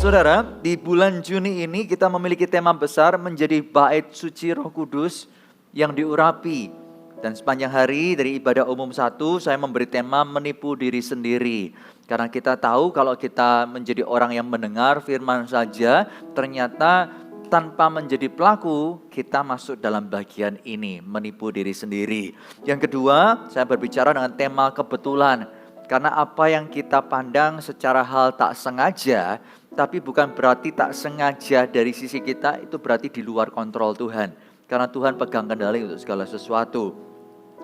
Saudara, di bulan Juni ini kita memiliki tema besar menjadi bait suci Roh Kudus yang diurapi. Dan sepanjang hari dari ibadah umum 1 saya memberi tema menipu diri sendiri. Karena kita tahu kalau kita menjadi orang yang mendengar firman saja, ternyata tanpa menjadi pelaku kita masuk dalam bagian ini, menipu diri sendiri. Yang kedua, saya berbicara dengan tema kebetulan. Karena apa yang kita pandang secara hal tak sengaja, tapi bukan berarti tak sengaja dari sisi kita, itu berarti di luar kontrol Tuhan. Karena Tuhan pegang kendali untuk segala sesuatu.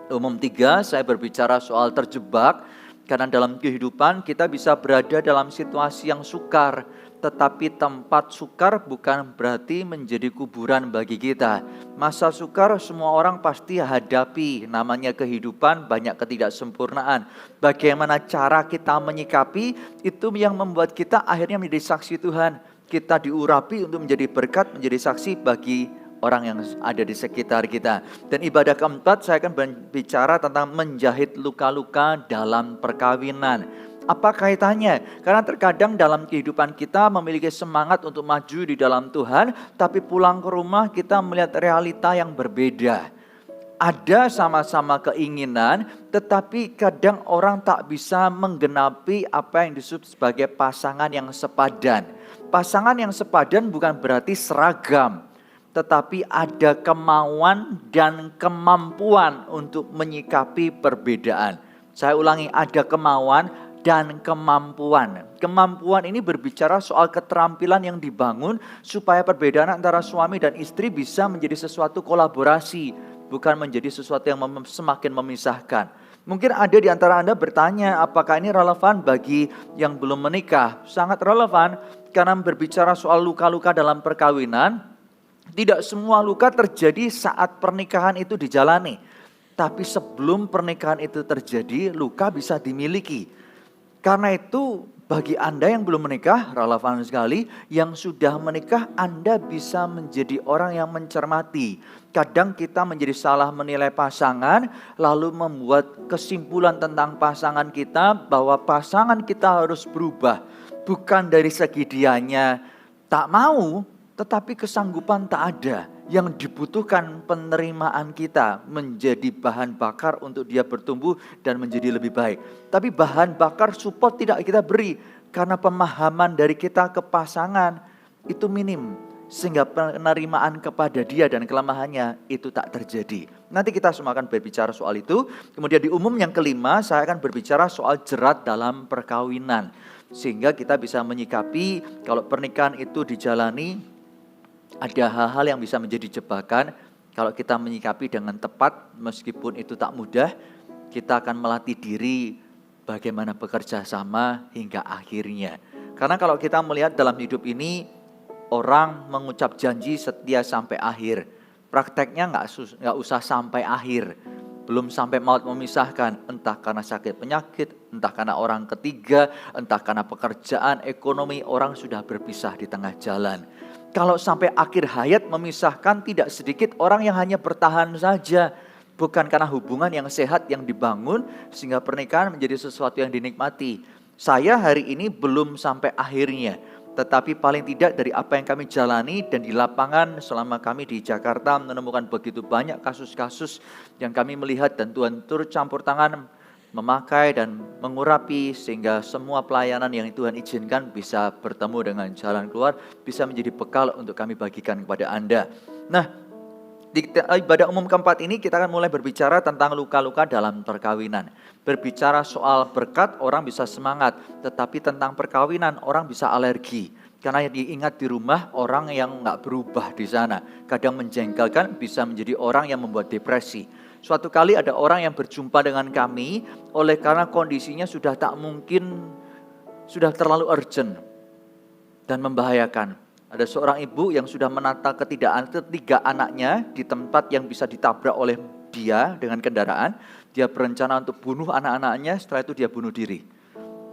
Umum 3, saya berbicara soal terjebak. Karena dalam kehidupan kita bisa berada dalam situasi yang sukar. Tetapi tempat sukar bukan berarti menjadi kuburan bagi kita. Masa sukar semua orang pasti hadapi. Namanya kehidupan, banyak ketidaksempurnaan. Bagaimana cara kita menyikapi, itu yang membuat kita akhirnya menjadi saksi Tuhan. Kita diurapi untuk menjadi berkat, menjadi saksi bagi orang yang ada di sekitar kita. Dan ibadah keempat saya akan berbicara tentang menjahit luka-luka dalam perkawinan. Apa kaitannya? Karena terkadang dalam kehidupan kita memiliki semangat untuk maju di dalam Tuhan, tapi pulang ke rumah kita melihat realita yang berbeda. Ada sama-sama keinginan, tetapi kadang orang tak bisa menggenapi apa yang disebut sebagai pasangan yang sepadan. Pasangan yang sepadan bukan berarti seragam, tetapi ada kemauan dan kemampuan untuk menyikapi perbedaan. Saya ulangi, ada kemauan dan kemampuan. Kemampuan ini berbicara soal keterampilan yang dibangun supaya perbedaan antara suami dan istri bisa menjadi sesuatu kolaborasi, bukan menjadi sesuatu yang semakin memisahkan. Mungkin ada di antara Anda bertanya, apakah ini relevan bagi yang belum menikah? Sangat relevan, karena berbicara soal luka-luka dalam perkawinan, tidak semua luka terjadi saat pernikahan itu dijalani. Tapi sebelum pernikahan itu terjadi, luka bisa dimiliki. Karena itu bagi Anda yang belum menikah, relevan sekali. Yang sudah menikah, Anda bisa menjadi orang yang mencermati. Kadang kita menjadi salah menilai pasangan, lalu membuat kesimpulan tentang pasangan kita bahwa pasangan kita harus berubah. Bukan dari segi dianya tak mau, tetapi kesanggupan tak ada. Yang dibutuhkan penerimaan kita menjadi bahan bakar untuk dia bertumbuh dan menjadi lebih baik. Tapi bahan bakar support tidak kita beri, karena pemahaman dari kita ke pasangan itu minim. Sehingga penerimaan kepada dia dan kelemahannya itu tak terjadi. Nanti kita semua akan berbicara soal itu. Kemudian di umum yang kelima, saya akan berbicara soal jerat dalam perkawinan. Sehingga kita bisa menyikapi kalau pernikahan itu dijalani, ada hal-hal yang bisa menjadi jebakan. Kalau kita menyikapi dengan tepat, meskipun itu tak mudah, kita akan melatih diri bagaimana bekerja sama hingga akhirnya. Karena kalau kita melihat dalam hidup ini, orang mengucap janji setia sampai akhir. Prakteknya nggak usah sampai akhir. Belum sampai maut memisahkan, entah karena sakit penyakit, entah karena orang ketiga, entah karena pekerjaan, ekonomi, orang sudah berpisah di tengah jalan. Kalau sampai akhir hayat memisahkan, tidak sedikit orang yang hanya bertahan saja. Bukan karena hubungan yang sehat yang dibangun sehingga pernikahan menjadi sesuatu yang dinikmati. Saya hari ini belum sampai akhirnya. Tetapi paling tidak dari apa yang kami jalani dan di lapangan selama kami di Jakarta menemukan begitu banyak kasus-kasus yang kami melihat, dan Tuhan turut campur tangan memakai dan mengurapi sehingga semua pelayanan yang Tuhan izinkan bisa bertemu dengan jalan keluar, bisa menjadi bekal untuk kami bagikan kepada Anda. Nah, di ibadah umum keempat ini kita akan mulai berbicara tentang luka-luka dalam perkawinan. Berbicara soal berkat, orang bisa semangat, tetapi tentang perkawinan orang bisa alergi. Karena diingat di rumah orang yang gak berubah di sana. Kadang menjengkelkan, bisa menjadi orang yang membuat depresi. Suatu kali ada orang yang berjumpa dengan kami, oleh karena kondisinya sudah tak mungkin, sudah terlalu urgent dan membahayakan. Ada seorang ibu yang sudah menata ketiga anaknya di tempat yang bisa ditabrak oleh dia dengan kendaraan. Dia berencana untuk bunuh anak-anaknya, setelah itu dia bunuh diri.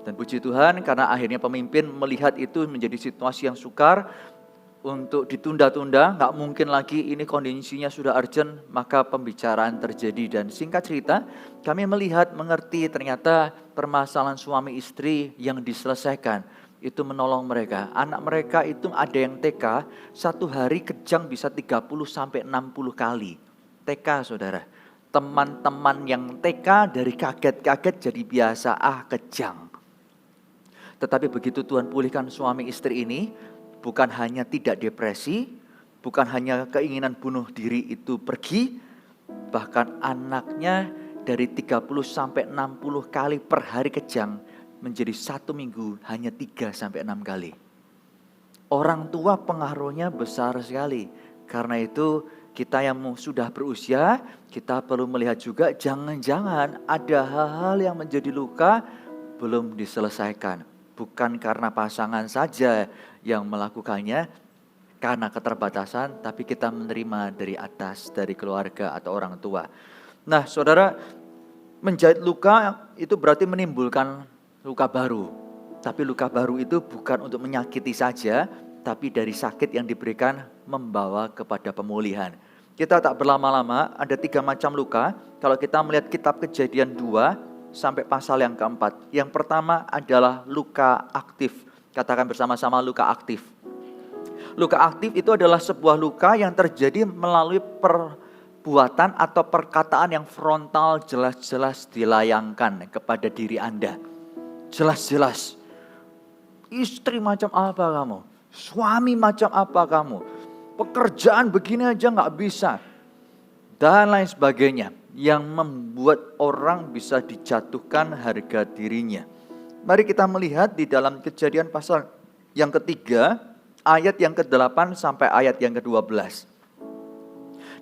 Dan puji Tuhan, karena akhirnya pemimpin melihat itu menjadi situasi yang sukar, untuk ditunda-tunda, gak mungkin lagi, ini kondisinya sudah urgent, maka pembicaraan terjadi. Dan singkat cerita, kami melihat, mengerti ternyata permasalahan suami istri yang diselesaikan itu menolong mereka. Anak mereka itu ada yang TK, satu hari kejang bisa 30-60 kali. TK saudara. Teman-teman yang TK dari kaget-kaget jadi biasa, kejang. Tetapi begitu Tuhan pulihkan suami istri ini, bukan hanya tidak depresi, bukan hanya keinginan bunuh diri itu pergi, bahkan anaknya dari 30-60 kali per hari kejang, menjadi 1 minggu hanya 3-6 kali. Orang tua pengaruhnya besar sekali. Karena itu kita yang sudah berusia, kita perlu melihat juga jangan-jangan ada hal-hal yang menjadi luka belum diselesaikan. Bukan karena pasangan saja yang melakukannya, karena keterbatasan, tapi kita menerima dari atas, dari keluarga atau orang tua. Nah saudara, menjahit luka itu berarti menimbulkan luka baru. Tapi luka baru itu bukan untuk menyakiti saja, tapi dari sakit yang diberikan membawa kepada pemulihan. Kita tak berlama-lama, ada 3 macam luka. Kalau kita melihat kitab Kejadian 2 sampai pasal yang keempat. Yang pertama adalah luka aktif. Katakan bersama-sama, luka aktif. Luka aktif itu adalah sebuah luka yang terjadi melalui perbuatan atau perkataan yang frontal jelas-jelas dilayangkan kepada diri Anda. Jelas-jelas. Istri macam apa kamu? Suami macam apa kamu? Pekerjaan begini aja gak bisa. Dan lain sebagainya. Yang membuat orang bisa dijatuhkan harga dirinya. Mari kita melihat di dalam Kejadian pasal yang ketiga, ayat yang ke-8 sampai ayat yang ke-12.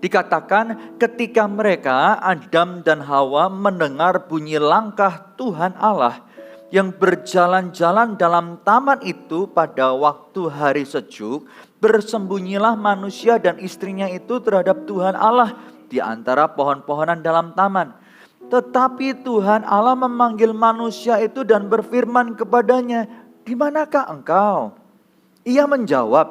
Dikatakan ketika mereka, Adam dan Hawa, mendengar bunyi langkah Tuhan Allah yang berjalan-jalan dalam taman itu pada waktu hari sejuk, bersembunyilah manusia dan istrinya itu terhadap Tuhan Allah di antara pohon-pohonan dalam taman. Tetapi Tuhan Allah memanggil manusia itu dan berfirman kepadanya, "Di manakah engkau?" Ia menjawab,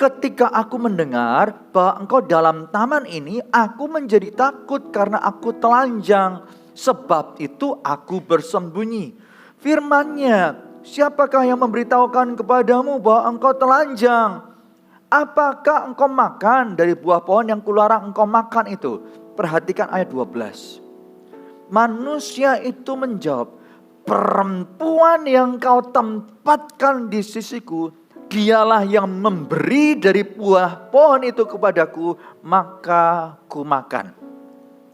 "Ketika aku mendengar bahwa engkau dalam taman ini, aku menjadi takut karena aku telanjang. Sebab itu aku bersembunyi." Firman-Nya, "Siapakah yang memberitahukan kepadamu bahwa engkau telanjang? Apakah engkau makan dari buah pohon yang kularang engkau makan itu?" Perhatikan ayat 12. Manusia itu menjawab, "Perempuan yang kau tempatkan di sisiku, dialah yang memberi dari buah pohon itu kepadaku, maka ku makan."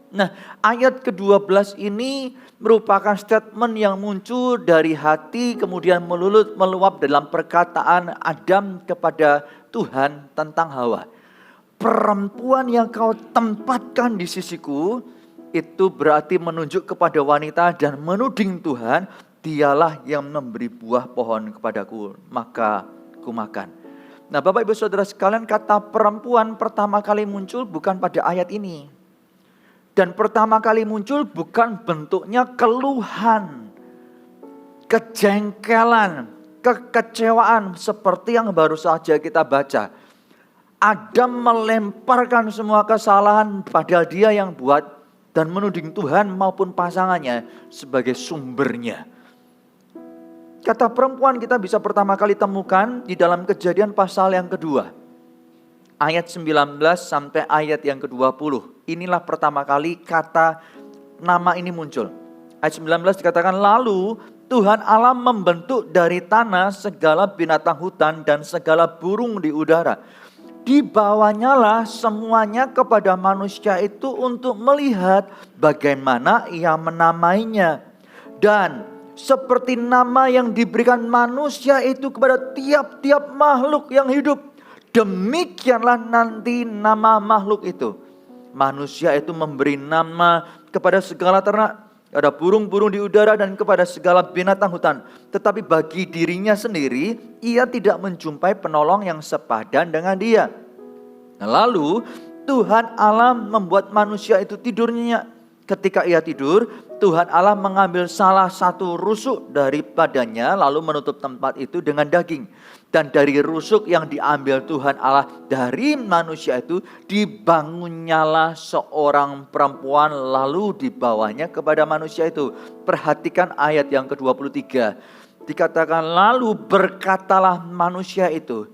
Nah, ayat ke-12 ini merupakan statement yang muncul dari hati, kemudian meluap dalam perkataan Adam kepada Tuhan tentang Hawa. Perempuan yang kau tempatkan di sisiku, itu berarti menunjuk kepada wanita dan menuding Tuhan, dialah yang memberi buah pohon kepadaku, maka ku makan. Nah Bapak Ibu Saudara sekalian, kata perempuan pertama kali muncul bukan pada ayat ini. Dan pertama kali muncul bukan bentuknya keluhan, kejengkelan, kekecewaan seperti yang baru saja kita baca. Adam melemparkan semua kesalahan pada dia yang buat dan menuding Tuhan maupun pasangannya sebagai sumbernya. Kata perempuan kita bisa pertama kali temukan di dalam Kejadian pasal yang kedua. Ayat 19 sampai ayat yang ke-20. Inilah pertama kali kata nama ini muncul. Ayat 19 dikatakan, "Lalu Tuhan Allah membentuk dari tanah segala binatang hutan dan segala burung di udara. Dibawanyalah semuanya kepada manusia itu untuk melihat bagaimana ia menamainya. Dan seperti nama yang diberikan manusia itu kepada tiap-tiap makhluk yang hidup, demikianlah nanti nama makhluk itu. Manusia itu memberi nama kepada segala ternak, ada burung-burung di udara dan kepada segala binatang hutan. Tetapi bagi dirinya sendiri, ia tidak menjumpai penolong yang sepadan dengan dia. Nah, lalu Tuhan Allah membuat manusia itu tidur nyenyak. Ketika ia tidur, Tuhan Allah mengambil salah satu rusuk daripadanya lalu menutup tempat itu dengan daging. Dan dari rusuk yang diambil Tuhan Allah dari manusia itu, dibangunnyalah seorang perempuan lalu dibawanya kepada manusia itu. Perhatikan ayat yang ke-23. Dikatakan lalu berkatalah manusia itu,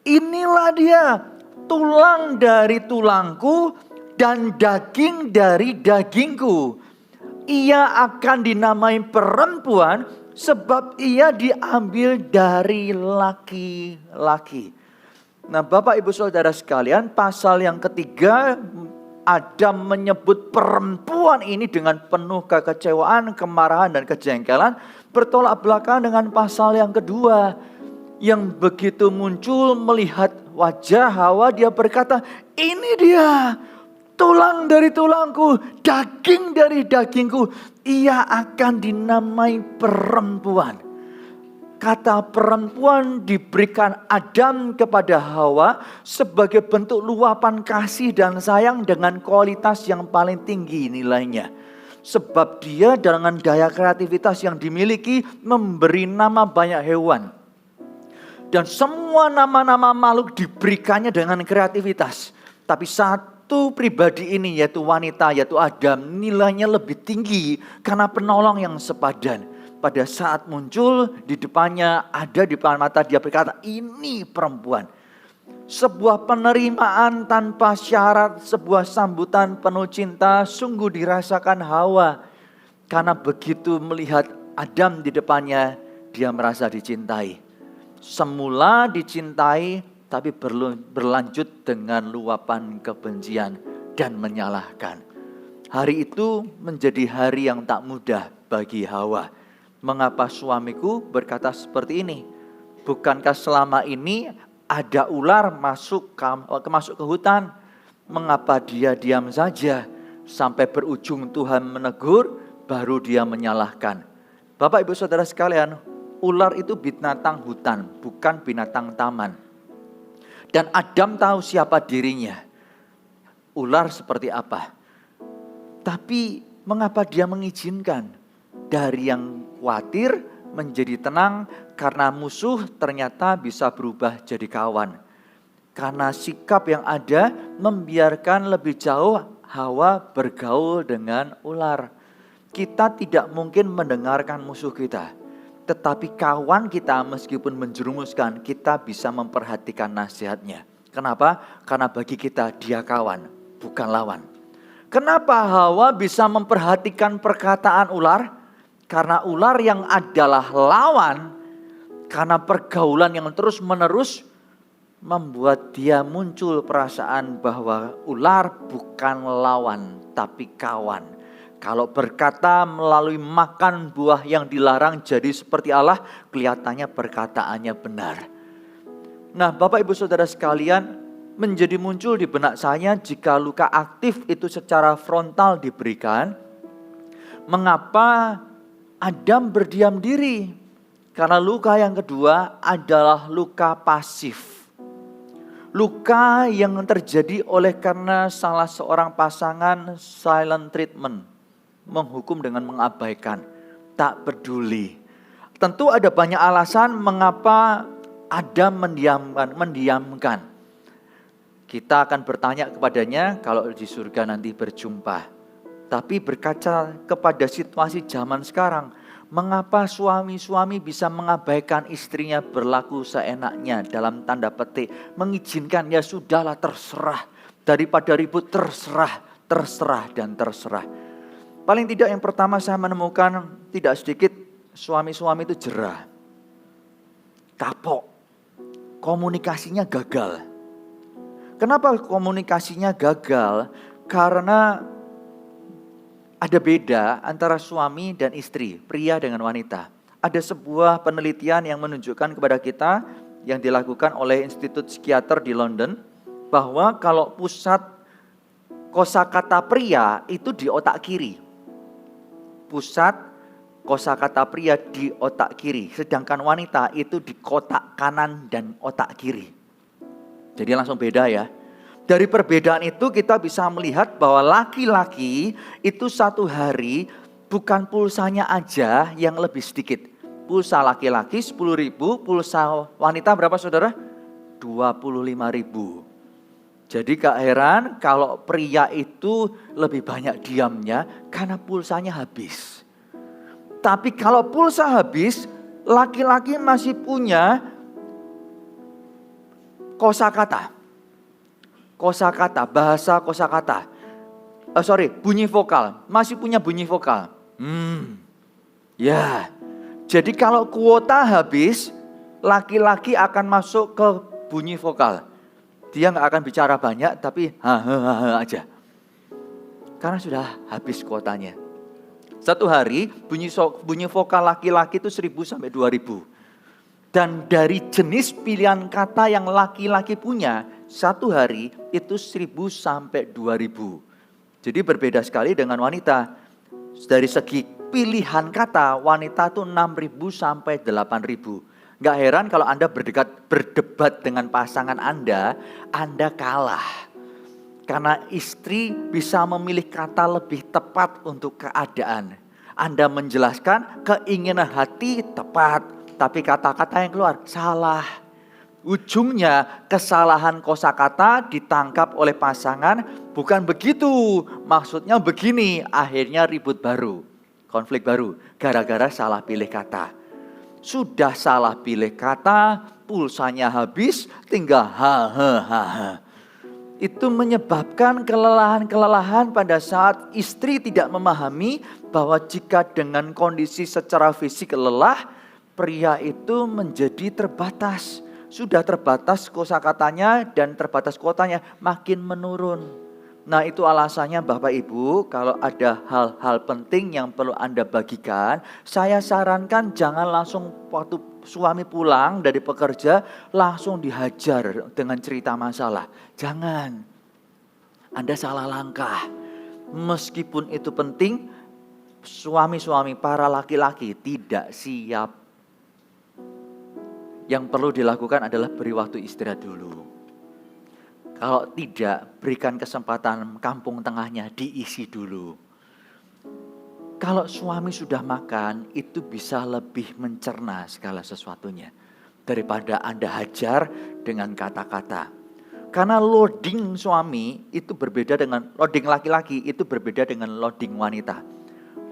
inilah dia tulang dari tulangku dan daging dari dagingku. Ia akan dinamai perempuan sebab ia diambil dari laki-laki. Nah, Bapak Ibu Saudara sekalian, pasal yang ketiga Adam menyebut perempuan ini dengan penuh kekecewaan, kemarahan dan kejengkelan, bertolak belakang dengan pasal yang kedua yang begitu muncul melihat wajah Hawa, dia berkata, ini dia tulang dari tulangku, daging dari dagingku, ia akan dinamai perempuan. Kata perempuan diberikan Adam kepada Hawa sebagai bentuk luapan kasih dan sayang dengan kualitas yang paling tinggi nilainya. Sebab dia dengan daya kreativitas yang dimiliki memberi nama banyak hewan. Dan semua nama-nama makhluk diberikannya dengan kreativitas. Tapi satu pribadi ini yaitu wanita, yaitu Adam, nilainya lebih tinggi karena penolong yang sepadan. Pada saat muncul di depannya, ada di depan mata, dia berkata, ini perempuan. Sebuah penerimaan tanpa syarat, sebuah sambutan penuh cinta sungguh dirasakan Hawa. Karena begitu melihat Adam di depannya, dia merasa dicintai. Semula dicintai, tapi berlanjut dengan luapan kebencian dan menyalahkan. Hari itu menjadi hari yang tak mudah bagi Hawa. Mengapa suamiku berkata seperti ini? Bukankah selama ini ada ular masuk ke hutan? Mengapa dia diam saja? Sampai berujung Tuhan menegur, baru dia menyalahkan. Bapak Ibu Saudara sekalian, ular itu binatang hutan, bukan binatang taman. Dan Adam tahu siapa dirinya. Ular seperti apa. Tapi mengapa dia mengizinkan? Dari yang khawatir menjadi tenang karena musuh ternyata bisa berubah jadi kawan. Karena sikap yang ada membiarkan lebih jauh Hawa bergaul dengan ular. Kita tidak mungkin mendengarkan musuh kita. Tetapi kawan kita meskipun menjerumuskan, kita bisa memperhatikan nasihatnya. Kenapa? Karena bagi kita dia kawan, bukan lawan. Kenapa Hawa bisa memperhatikan perkataan ular? Karena ular yang adalah lawan, karena pergaulan yang terus menerus membuat dia muncul perasaan bahwa ular bukan lawan tapi kawan. Kalau berkata melalui makan buah yang dilarang jadi seperti Allah, kelihatannya perkataannya benar. Nah, Bapak Ibu Saudara sekalian, menjadi muncul di benak saya jika luka aktif itu secara frontal diberikan, mengapa Adam berdiam diri? Karena luka yang kedua adalah luka pasif. Luka yang terjadi oleh karena salah seorang pasangan silent treatment. Menghukum dengan mengabaikan, tak peduli. Tentu ada banyak alasan mengapa Adam mendiamkan. Kita akan bertanya kepadanya kalau di surga nanti berjumpa. Tapi berkaca kepada situasi zaman sekarang, mengapa suami-suami bisa mengabaikan istrinya berlaku seenaknya dalam tanda petik, mengizinkan ya sudahlah terserah, daripada ribut terserah dan terserah. Paling tidak yang pertama saya menemukan tidak sedikit suami-suami itu jerah, kapok, komunikasinya gagal. Kenapa komunikasinya gagal? Karena ada beda antara suami dan istri, pria dengan wanita. Ada sebuah penelitian yang menunjukkan kepada kita yang dilakukan oleh Institut Psikiater di London, bahwa kalau pusat kosakata pria itu di otak kiri. Pusat kosakata pria di otak kiri, sedangkan wanita itu di kotak kanan dan otak kiri. Jadi langsung beda ya. Dari perbedaan itu kita bisa melihat bahwa laki-laki itu satu hari bukan pulsanya aja yang lebih sedikit. Pulsa laki-laki 10.000, pulsa wanita berapa saudara? 25.000. Jadi gak heran kalau pria itu lebih banyak diamnya karena pulsanya habis. Tapi kalau pulsa habis, laki-laki masih punya kosakata. Bahasa kosakata. Bunyi vokal. Masih punya bunyi vokal. Ya. Jadi kalau kuota habis, laki-laki akan masuk ke bunyi vokal. Dia nggak akan bicara banyak, tapi aja. Karena sudah habis kuotanya. Satu hari bunyi vokal laki-laki itu 1000 sampai 2000. Dan dari jenis pilihan kata yang laki-laki punya, satu hari itu 1000 sampai 2000. Jadi berbeda sekali dengan wanita. Dari segi pilihan kata, wanita itu 6000 sampai 8000. Gak heran kalau Anda berdebat dengan pasangan Anda kalah. Karena istri bisa memilih kata lebih tepat untuk keadaan. Anda menjelaskan keinginan hati tepat, tapi kata-kata yang keluar salah. Ujungnya kesalahan kosakata ditangkap oleh pasangan, bukan begitu, maksudnya begini, akhirnya ribut baru, konflik baru, gara-gara salah pilih kata. Sudah salah pilih kata, pulsanya habis, tinggal Itu menyebabkan kelelahan-kelelahan pada saat istri tidak memahami bahwa jika dengan kondisi secara fisik lelah, pria itu menjadi terbatas. Sudah terbatas kosakatanya dan terbatas kuotanya makin menurun. Nah itu alasannya Bapak Ibu, kalau ada hal-hal penting yang perlu Anda bagikan, saya sarankan jangan langsung waktu suami pulang dari pekerja langsung dihajar dengan cerita masalah. Jangan. Anda salah langkah. Meskipun itu penting, suami-suami para laki-laki tidak siap. Yang perlu dilakukan adalah beri waktu istirahat dulu. Kalau tidak, berikan kesempatan kampung tengahnya diisi dulu. Kalau suami sudah makan, itu bisa lebih mencerna segala sesuatunya. Daripada Anda hajar dengan kata-kata. Karena loading suami itu berbeda dengan, loading laki-laki itu berbeda dengan loading wanita.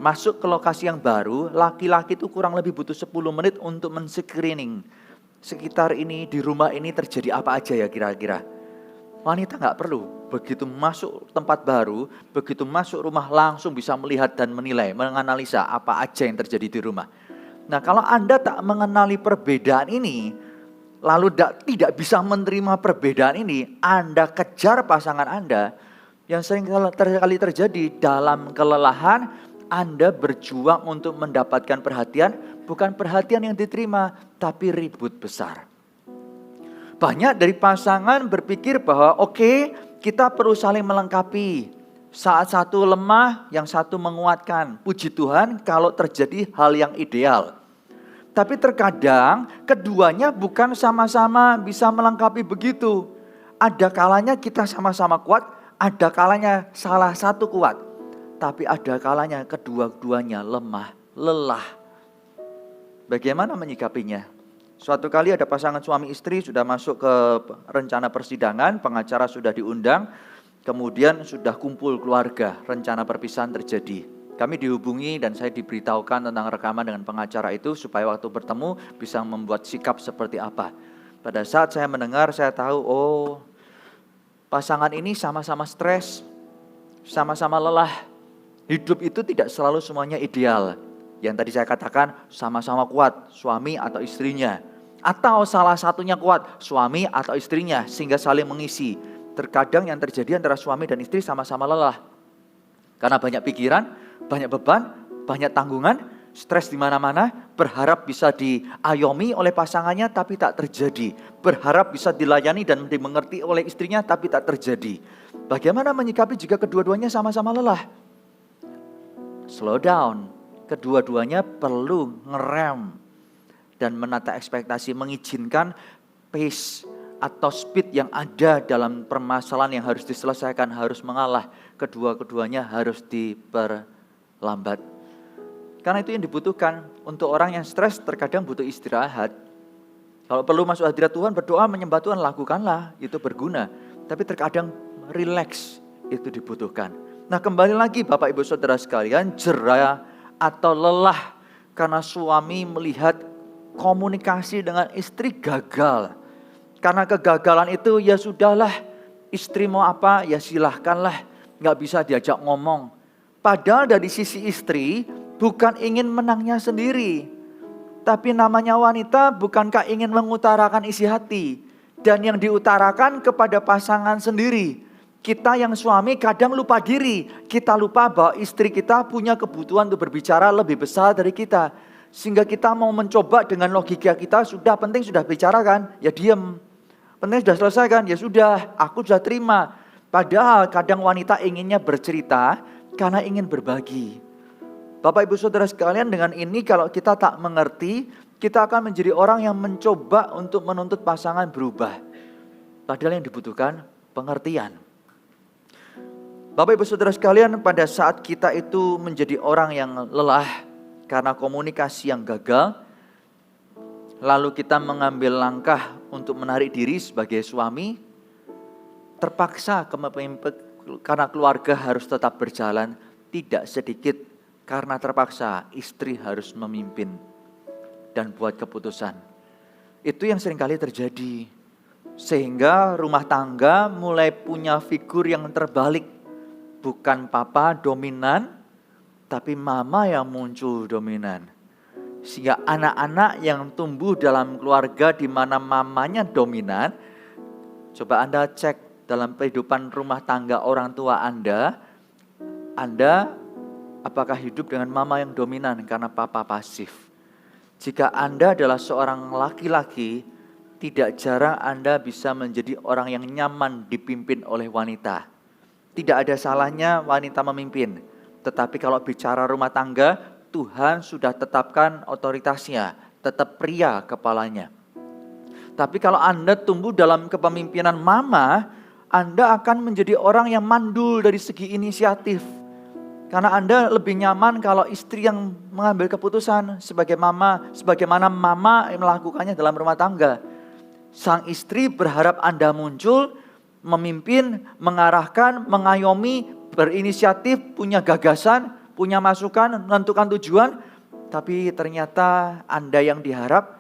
Masuk ke lokasi yang baru, laki-laki itu kurang lebih butuh 10 menit untuk men-screening. Sekitar ini, di rumah ini terjadi apa aja ya kira-kira. Wanita nggak perlu, begitu masuk tempat baru, begitu masuk rumah langsung bisa melihat dan menilai, menganalisa apa aja yang terjadi di rumah. Nah kalau Anda tak mengenali perbedaan ini, lalu tidak bisa menerima perbedaan ini, Anda kejar pasangan Anda, yang sering kali terjadi dalam kelelahan, Anda berjuang untuk mendapatkan perhatian, bukan perhatian yang diterima, tapi ribut besar. Banyak dari pasangan berpikir bahwa oke, kita perlu saling melengkapi. Saat satu lemah, yang satu menguatkan. Puji Tuhan kalau terjadi hal yang ideal. Tapi terkadang keduanya bukan sama-sama bisa melengkapi begitu. Ada kalanya kita sama-sama kuat, ada kalanya salah satu kuat. Tapi ada kalanya kedua-duanya lemah, lelah. Bagaimana menyikapinya? Suatu kali ada pasangan suami istri sudah masuk ke rencana persidangan, pengacara sudah diundang, kemudian sudah kumpul keluarga, rencana perpisahan terjadi. Kami dihubungi dan saya diberitahukan tentang rekaman dengan pengacara itu supaya waktu bertemu bisa membuat sikap seperti apa. Pada saat saya mendengar, saya tahu, oh pasangan ini sama-sama stres, sama-sama lelah. Hidup itu tidak selalu semuanya ideal. Yang tadi saya katakan sama-sama kuat, suami atau istrinya. Atau salah satunya kuat, suami atau istrinya, sehingga saling mengisi. Terkadang yang terjadi antara suami dan istri sama-sama lelah. Karena banyak pikiran, banyak beban, banyak tanggungan, stres di mana-mana, berharap bisa diayomi oleh pasangannya tapi tak terjadi. Berharap bisa dilayani dan dimengerti oleh istrinya tapi tak terjadi. Bagaimana menyikapi jika kedua-duanya sama-sama lelah? Slow down. Kedua-duanya perlu ngerem dan menata ekspektasi, mengizinkan pace atau speed yang ada dalam permasalahan yang harus diselesaikan harus mengalah. Kedua-duanya harus diperlambat. Karena itu yang dibutuhkan. Untuk orang yang stres terkadang butuh istirahat. Kalau perlu masuk hadirat Tuhan, berdoa, menyembah Tuhan, lakukanlah. Itu berguna. Tapi terkadang relax itu dibutuhkan. Nah kembali lagi Bapak Ibu Saudara sekalian, jera atau lelah karena suami melihat komunikasi dengan istri gagal. Karena kegagalan itu ya sudahlah, istri mau apa ya silahkanlah, gak bisa diajak ngomong. Padahal dari sisi istri bukan ingin menangnya sendiri. Tapi namanya wanita bukankah ingin mengutarakan isi hati. Dan yang diutarakan kepada pasangan sendiri. Kita yang suami kadang lupa diri. Kita lupa bahwa istri kita punya kebutuhan untuk berbicara lebih besar dari kita. Sehingga kita mau mencoba dengan logika kita, sudah penting sudah bicara kan, ya diem. Penting sudah selesai kan, ya sudah, aku sudah terima. Padahal kadang wanita inginnya bercerita karena ingin berbagi. Bapak Ibu Saudara sekalian, dengan ini kalau kita tak mengerti, kita akan menjadi orang yang mencoba untuk menuntut pasangan berubah. Padahal yang dibutuhkan pengertian. Bapak Ibu Saudara sekalian, pada saat kita itu menjadi orang yang lelah karena komunikasi yang gagal, lalu kita mengambil langkah untuk menarik diri sebagai suami, terpaksa karena keluarga harus tetap berjalan, tidak sedikit karena terpaksa istri harus memimpin dan buat keputusan. Itu yang seringkali terjadi. Sehingga rumah tangga mulai punya figur yang terbalik. Bukan papa dominan, tapi mama yang muncul dominan. Sehingga anak-anak yang tumbuh dalam keluarga di mana mamanya dominan, coba Anda cek dalam kehidupan rumah tangga orang tua Anda apakah hidup dengan mama yang dominan karena papa pasif? Jika Anda adalah seorang laki-laki, tidak jarang Anda bisa menjadi orang yang nyaman dipimpin oleh wanita. Tidak ada salahnya wanita memimpin. Tetapi kalau bicara rumah tangga, Tuhan sudah tetapkan otoritasnya. Tetap pria kepalanya. Tapi kalau Anda tumbuh dalam kepemimpinan mama, Anda akan menjadi orang yang mandul dari segi inisiatif. Karena Anda lebih nyaman kalau istri yang mengambil keputusan sebagaimana mama melakukannya dalam rumah tangga. Sang istri berharap Anda muncul, memimpin, mengarahkan, mengayomi, berinisiatif, punya gagasan, punya masukan, menentukan tujuan. Tapi ternyata Anda yang diharap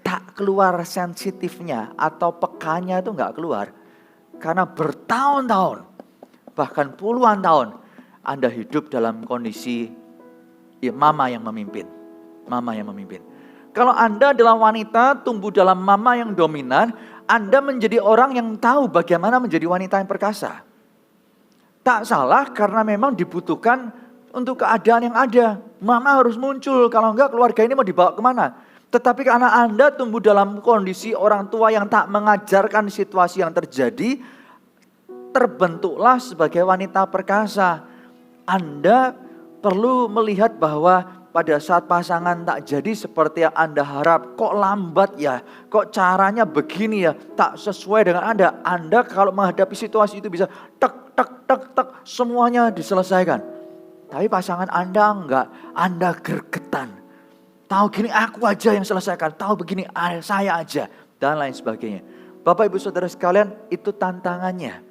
tak keluar sensitifnya atau pekanya itu enggak keluar. Karena bertahun-tahun, bahkan puluhan tahun, Anda hidup dalam kondisi mama yang memimpin. Mama yang memimpin. Kalau Anda adalah wanita tumbuh dalam mama yang dominan, Anda menjadi orang yang tahu bagaimana menjadi wanita yang perkasa. Tak salah karena memang dibutuhkan untuk keadaan yang ada. Mama harus muncul, kalau enggak keluarga ini mau dibawa kemana? Tetapi karena Anda tumbuh dalam kondisi orang tua yang tak mengajarkan situasi yang terjadi, terbentuklah sebagai wanita perkasa. Anda perlu melihat bahwa pada saat pasangan tak jadi seperti yang Anda harap, kok lambat ya, kok caranya begini ya, tak sesuai dengan Anda. Anda kalau menghadapi situasi itu bisa tek, semuanya diselesaikan. Tapi pasangan Anda enggak, Anda gergetan. Tahu gini aku aja yang selesaikan, tahu begini saya aja, dan lain sebagainya. Bapak Ibu Saudara sekalian, itu tantangannya.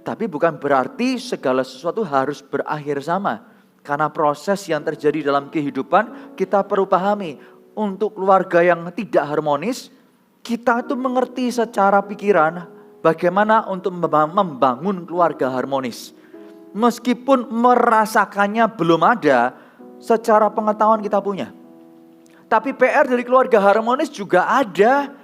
Tapi bukan berarti segala sesuatu harus berakhir sama. Karena proses yang terjadi dalam kehidupan kita perlu pahami. Untuk keluarga yang tidak harmonis, kita itu mengerti secara pikiran bagaimana untuk membangun keluarga harmonis. Meskipun merasakannya belum ada, secara pengetahuan kita punya. Tapi PR dari keluarga harmonis juga ada.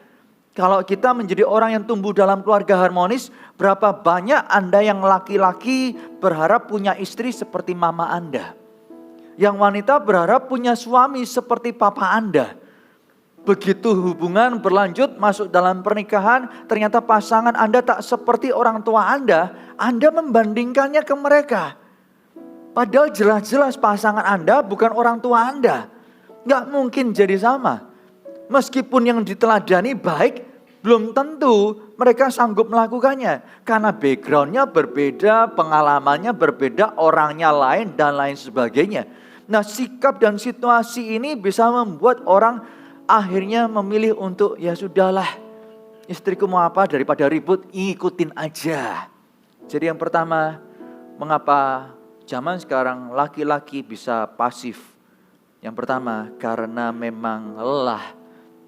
Kalau kita menjadi orang yang tumbuh dalam keluarga harmonis, berapa banyak Anda yang laki-laki berharap punya istri seperti mama Anda. Yang wanita berharap punya suami seperti papa Anda. Begitu hubungan berlanjut masuk dalam pernikahan, ternyata pasangan Anda tak seperti orang tua Anda membandingkannya ke mereka. Padahal jelas-jelas pasangan Anda bukan orang tua Anda. Nggak mungkin jadi sama. Meskipun yang diteladani baik, belum tentu mereka sanggup melakukannya. Karena backgroundnya berbeda, pengalamannya berbeda, orangnya lain dan lain sebagainya. Nah, sikap dan situasi ini bisa membuat orang akhirnya memilih untuk ya sudahlah, istriku mau apa daripada ribut, ikutin aja. Jadi yang pertama, mengapa zaman sekarang laki-laki bisa pasif? Yang pertama, karena memang lelah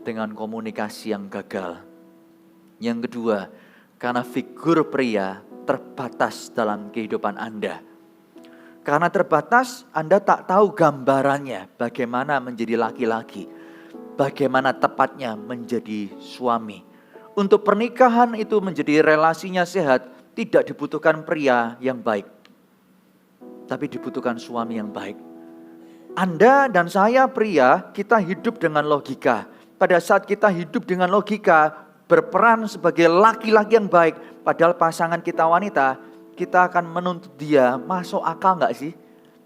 dengan komunikasi yang gagal. Yang kedua, karena figur pria terbatas dalam kehidupan Anda. Karena terbatas, Anda tak tahu gambarannya bagaimana menjadi laki-laki, bagaimana tepatnya menjadi suami. Untuk pernikahan itu menjadi relasinya sehat, tidak dibutuhkan pria yang baik, tapi dibutuhkan suami yang baik. Anda dan saya pria, kita hidup dengan logika. Pada saat kita hidup dengan logika, berperan sebagai laki-laki yang baik, padahal pasangan kita wanita, kita akan menuntut dia, masuk akal gak sih?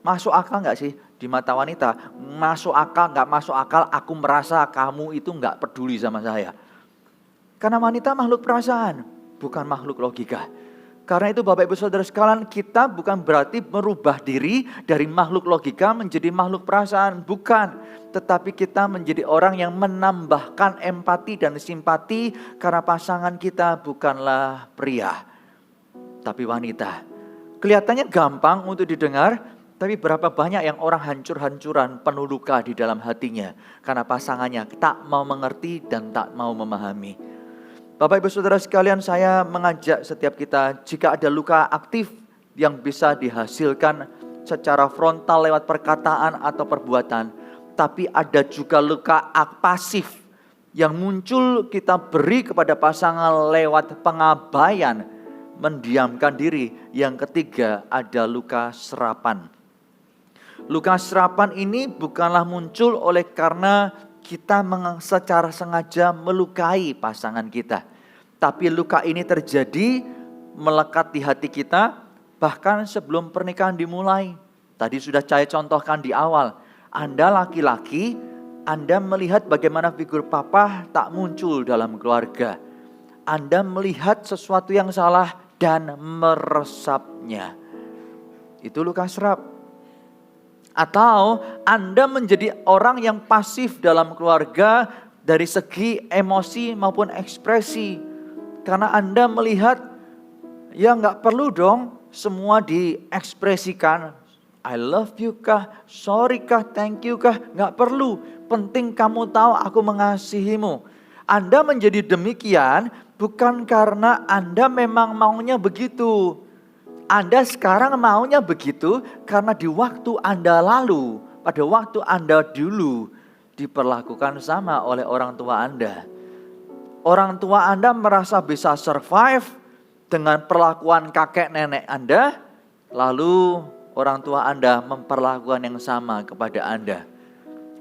Masuk akal gak sih? Di mata wanita, masuk akal gak masuk akal, aku merasa kamu itu gak peduli sama saya. Karena wanita makhluk perasaan, bukan makhluk logika. Karena itu Bapak Ibu Saudara sekalian, kita bukan berarti merubah diri dari makhluk logika menjadi makhluk perasaan. Bukan. Tetapi kita menjadi orang yang menambahkan empati dan simpati karena pasangan kita bukanlah pria, tapi wanita. Kelihatannya gampang untuk didengar, tapi berapa banyak yang orang hancur-hancuran penuh luka di dalam hatinya. Karena pasangannya tak mau mengerti dan tak mau memahami. Bapak Ibu Saudara sekalian, saya mengajak setiap kita, jika ada luka aktif yang bisa dihasilkan secara frontal lewat perkataan atau perbuatan, tapi ada juga luka pasif yang muncul kita beri kepada pasangan lewat pengabaian, mendiamkan diri. Yang ketiga ada luka serapan. Luka serapan ini bukanlah muncul oleh karena kita secara sengaja melukai pasangan kita. Tapi luka ini terjadi melekat di hati kita bahkan sebelum pernikahan dimulai. Tadi sudah saya contohkan di awal. Anda laki-laki, Anda melihat bagaimana figur papa tak muncul dalam keluarga. Anda melihat sesuatu yang salah dan meresapnya. Itu luka serap. Atau Anda menjadi orang yang pasif dalam keluarga dari segi emosi maupun ekspresi. Karena Anda melihat, ya gak perlu dong semua diekspresikan. I love you kah, sorry kah, thank you kah, gak perlu. Penting kamu tahu aku mengasihimu. Anda menjadi demikian bukan karena Anda memang maunya begitu. Anda sekarang maunya begitu karena di waktu Anda lalu, pada waktu Anda dulu diperlakukan sama oleh orang tua Anda. Orang tua Anda merasa bisa survive dengan perlakuan kakek nenek Anda, lalu orang tua Anda memperlakukan yang sama kepada Anda.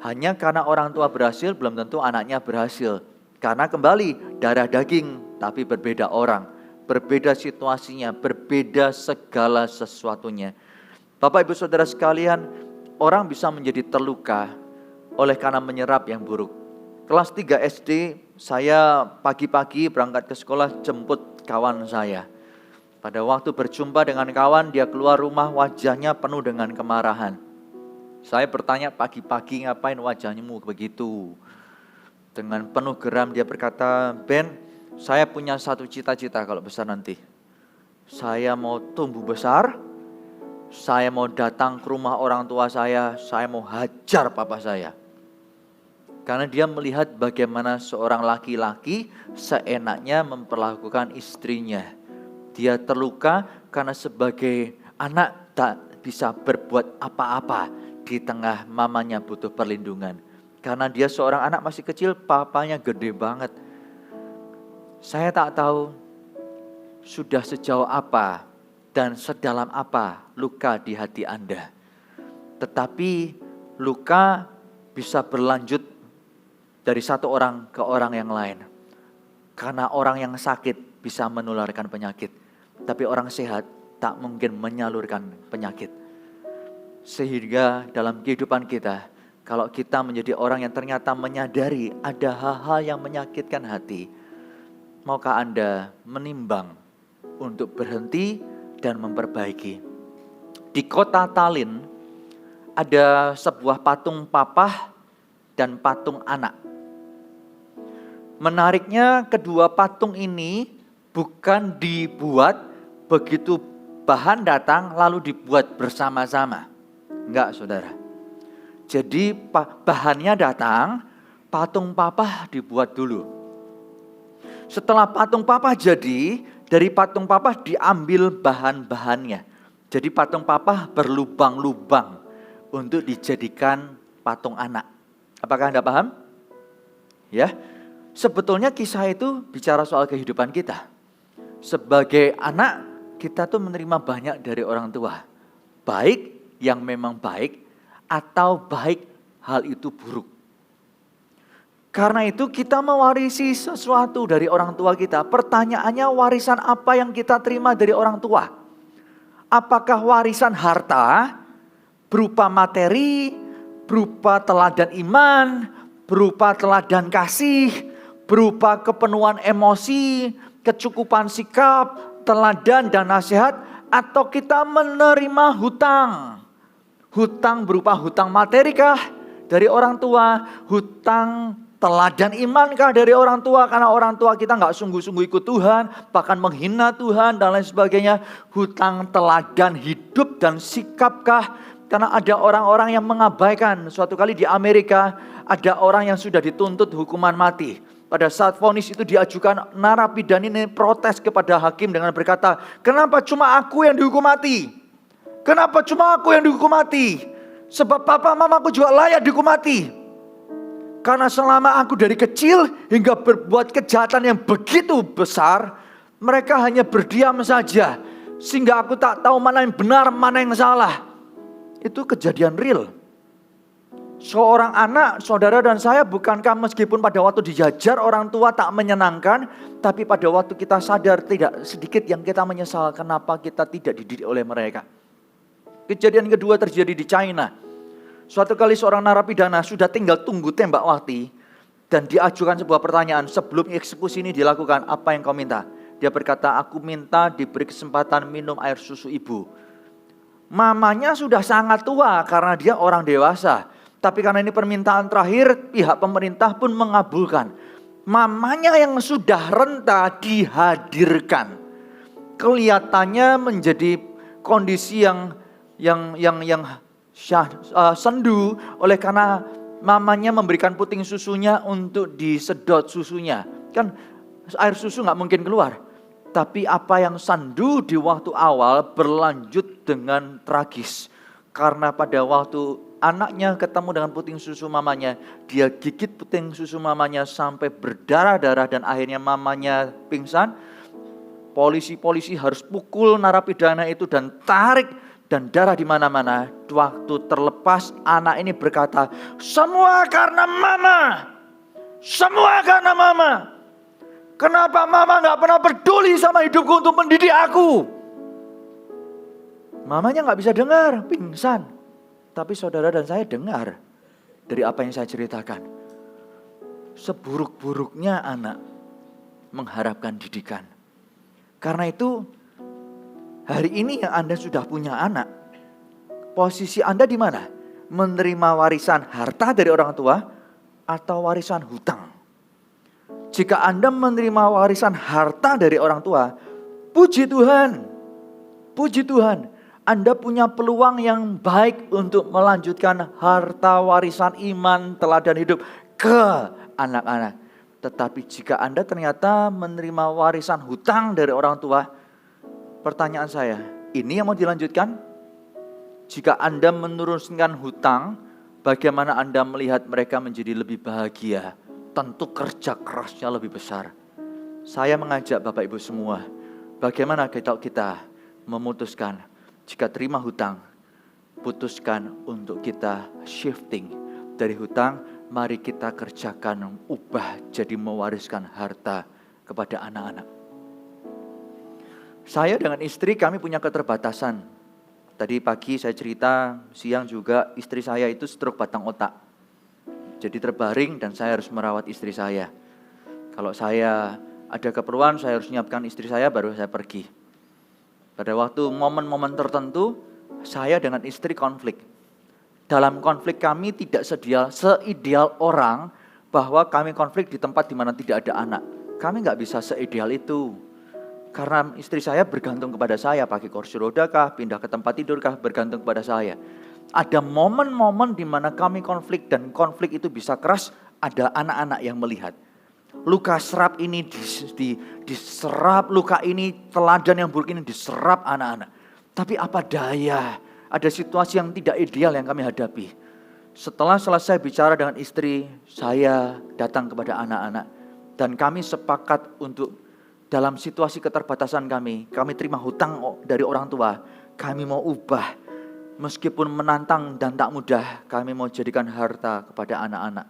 Hanya karena orang tua berhasil belum tentu anaknya berhasil. Karena kembali darah daging tapi berbeda orang. Berbeda situasinya, berbeda segala sesuatunya. Bapak Ibu Saudara sekalian, orang bisa menjadi terluka oleh karena menyerap yang buruk. Kelas 3 SD, saya pagi-pagi berangkat ke sekolah jemput kawan saya. Pada waktu berjumpa dengan kawan, dia keluar rumah wajahnya penuh dengan kemarahan. Saya bertanya, pagi-pagi ngapain wajahmu begitu? Dengan penuh geram dia berkata, Ben, saya punya satu cita-cita kalau besar nanti. Saya mau tumbuh besar, saya mau datang ke rumah orang tua saya mau hajar papa saya. Karena dia melihat bagaimana seorang laki-laki seenaknya memperlakukan istrinya. Dia terluka karena sebagai anak tak bisa berbuat apa-apa di tengah mamanya butuh perlindungan. Karena dia seorang anak masih kecil, papanya gede banget. Saya tak tahu sudah sejauh apa dan sedalam apa luka di hati Anda. Tetapi luka bisa berlanjut dari satu orang ke orang yang lain. Karena orang yang sakit bisa menularkan penyakit. Tapi orang sehat tak mungkin menyalurkan penyakit. Sehingga dalam kehidupan kita, kalau kita menjadi orang yang ternyata menyadari ada hal-hal yang menyakitkan hati, maukah Anda menimbang untuk berhenti dan memperbaiki? Di kota Tallinn ada sebuah patung papa dan patung anak. Menariknya kedua patung ini bukan dibuat begitu bahan datang lalu dibuat bersama-sama. Enggak saudara. Jadi bahannya datang, patung papa dibuat dulu. Setelah patung papa jadi, dari patung papa diambil bahan-bahannya. Jadi patung papa berlubang-lubang untuk dijadikan patung anak. Apakah Anda paham? Ya, sebetulnya kisah itu bicara soal kehidupan kita. Sebagai anak, kita tuh menerima banyak dari orang tua. Baik yang memang baik, atau baik hal itu buruk. Karena itu kita mewarisi sesuatu dari orang tua kita. Pertanyaannya, warisan apa yang kita terima dari orang tua? Apakah warisan harta, berupa materi, berupa teladan iman, berupa teladan kasih, berupa kepenuhan emosi, kecukupan sikap, teladan dan nasihat, atau kita menerima hutang? Hutang berupa hutang materi kah dari orang tua? Hutang teladan imankah dari orang tua? Karena orang tua kita nggak sungguh-sungguh ikut Tuhan, bahkan menghina Tuhan dan lain sebagainya. Hutang teladan hidup dan sikapkah? Karena ada orang-orang yang mengabaikan. Suatu kali di Amerika ada orang yang sudah dituntut hukuman mati. Pada saat vonis itu diajukan, narapidana ini protes kepada hakim dengan berkata, kenapa cuma aku yang dihukum mati? Kenapa cuma aku yang dihukum mati? Sebab papa mamaku juga layak dihukum mati. Karena selama aku dari kecil hingga berbuat kejahatan yang begitu besar, mereka hanya berdiam saja. Sehingga aku tak tahu mana yang benar, mana yang salah. Itu kejadian real. Seorang anak, saudara dan saya, bukankah meskipun pada waktu dijajar orang tua tak menyenangkan, tapi pada waktu kita sadar tidak sedikit yang kita menyesal kenapa kita tidak dididik oleh mereka. Kejadian kedua terjadi di China. Suatu kali seorang narapidana sudah tinggal tunggu tembak mati dan diajukan sebuah pertanyaan sebelum eksekusi ini dilakukan, apa yang kau minta? Dia berkata, aku minta diberi kesempatan minum air susu ibu. Mamanya sudah sangat tua karena dia orang dewasa. Tapi karena ini permintaan terakhir, pihak pemerintah pun mengabulkan. Mamanya yang sudah renta dihadirkan. Kelihatannya menjadi kondisi yang sendu oleh karena mamanya memberikan puting susunya untuk disedot susunya. Kan air susu nggak mungkin keluar. Tapi apa yang sendu di waktu awal berlanjut dengan tragis. Karena pada waktu anaknya ketemu dengan puting susu mamanya, dia gigit puting susu mamanya sampai berdarah-darah dan akhirnya mamanya pingsan. Polisi harus pukul narapidana itu dan tarik dan darah di mana-mana. Waktu terlepas anak ini berkata, semua karena mama. Semua karena mama. Kenapa mama gak pernah peduli sama hidupku untuk mendidik aku? Mamanya gak bisa dengar, pingsan. Tapi saudara dan saya dengar dari apa yang saya ceritakan. Seburuk-buruknya anak mengharapkan didikan. Karena itu hari ini yang Anda sudah punya anak, posisi Anda di mana? Menerima warisan harta dari orang tua atau warisan hutang? Jika Anda menerima warisan harta dari orang tua, puji Tuhan. Puji Tuhan. Anda punya peluang yang baik untuk melanjutkan harta warisan iman, teladan hidup ke anak-anak. Tetapi jika Anda ternyata menerima warisan hutang dari orang tua, pertanyaan saya, ini yang mau dilanjutkan? Jika Anda menurunkan hutang, bagaimana Anda melihat mereka menjadi lebih bahagia? Tentu kerja kerasnya lebih besar. Saya mengajak Bapak Ibu semua, bagaimana kita memutuskan, jika terima hutang, putuskan untuk kita shifting dari hutang, mari kita kerjakan ubah jadi mewariskan harta kepada anak-anak. Saya dengan istri kami punya keterbatasan. Tadi pagi saya cerita, siang juga istri saya itu stroke batang otak. Jadi terbaring dan saya harus merawat istri saya. Kalau saya ada keperluan, saya harus menyiapkan istri saya baru saya pergi. Pada waktu momen-momen tertentu, saya dengan istri konflik. Dalam konflik kami tidak seideal orang bahwa kami konflik di tempat di mana tidak ada anak. Kami nggak bisa seideal itu. Karena istri saya bergantung kepada saya, pakai kursi roda kah, pindah ke tempat tidur kah, bergantung kepada saya. Ada momen-momen di mana kami konflik dan konflik itu bisa keras, ada anak-anak yang melihat. Luka serap ini diserap, luka ini, teladan yang buruk ini diserap anak-anak. Tapi apa daya, ada situasi yang tidak ideal yang kami hadapi. Setelah selesai bicara dengan istri, saya datang kepada anak-anak. Dan kami sepakat untuk dalam situasi keterbatasan kami terima hutang dari orang tua. Kami mau ubah, meskipun menantang dan tak mudah, kami mau jadikan harta kepada anak-anak.